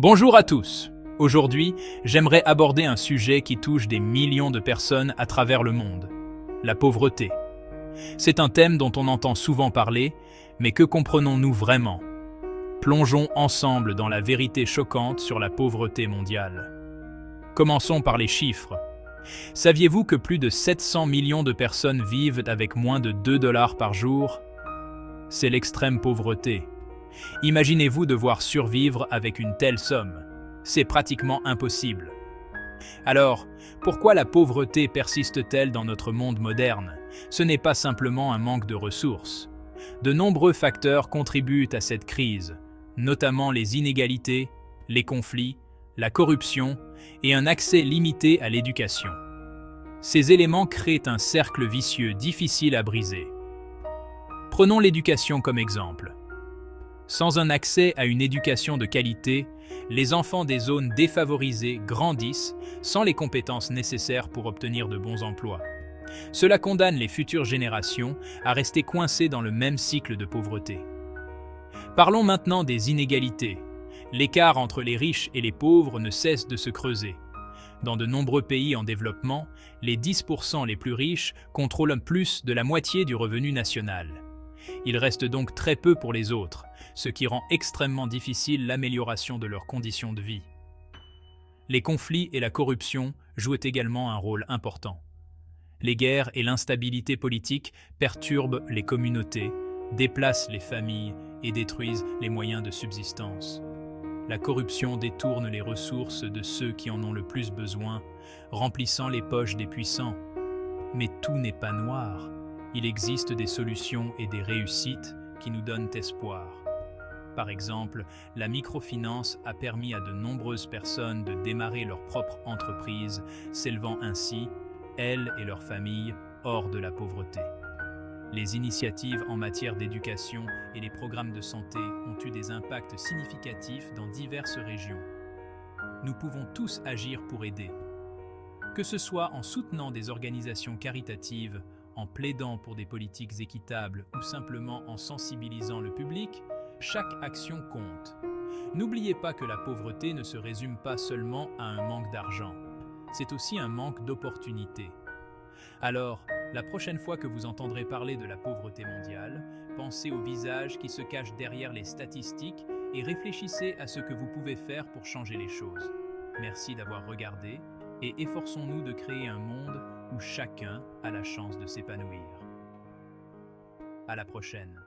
Bonjour à tous. Aujourd'hui, j'aimerais aborder un sujet qui touche des millions de personnes à travers le monde, la pauvreté. C'est un thème dont on entend souvent parler, mais que comprenons-nous vraiment? Plongeons ensemble dans la vérité choquante sur la pauvreté mondiale. Commençons par les chiffres. Saviez-vous que plus de 700 millions de personnes vivent avec moins de 2 dollars par jour? C'est l'extrême pauvreté. Imaginez-vous devoir survivre avec une telle somme. C'est pratiquement impossible. Alors, pourquoi la pauvreté persiste-t-elle dans notre monde moderne? Ce n'est pas simplement un manque de ressources. De nombreux facteurs contribuent à cette crise, notamment les inégalités, les conflits, la corruption et un accès limité à l'éducation. Ces éléments créent un cercle vicieux difficile à briser. Prenons l'éducation comme exemple. Sans un accès à une éducation de qualité, les enfants des zones défavorisées grandissent sans les compétences nécessaires pour obtenir de bons emplois. Cela condamne les futures générations à rester coincées dans le même cycle de pauvreté. Parlons maintenant des inégalités. L'écart entre les riches et les pauvres ne cesse de se creuser. Dans de nombreux pays en développement, les 10% les plus riches contrôlent plus de la moitié du revenu national. Il reste donc très peu pour les autres, ce qui rend extrêmement difficile l'amélioration de leurs conditions de vie. Les conflits et la corruption jouent également un rôle important. Les guerres et l'instabilité politique perturbent les communautés, déplacent les familles et détruisent les moyens de subsistance. La corruption détourne les ressources de ceux qui en ont le plus besoin, remplissant les poches des puissants. Mais tout n'est pas noir. Il existe des solutions et des réussites qui nous donnent espoir. Par exemple, la microfinance a permis à de nombreuses personnes de démarrer leur propre entreprise, s'élevant ainsi, elles et leurs familles, hors de la pauvreté. Les initiatives en matière d'éducation et les programmes de santé ont eu des impacts significatifs dans diverses régions. Nous pouvons tous agir pour aider. Que ce soit en soutenant des organisations caritatives, en plaidant pour des politiques équitables ou simplement en sensibilisant le public, chaque action compte. N'oubliez pas que la pauvreté ne se résume pas seulement à un manque d'argent. C'est aussi un manque d'opportunités. Alors, la prochaine fois que vous entendrez parler de la pauvreté mondiale, pensez au visage qui se cache derrière les statistiques et réfléchissez à ce que vous pouvez faire pour changer les choses. Merci d'avoir regardé et efforçons-nous de créer un monde où chacun a la chance de s'épanouir. À la prochaine.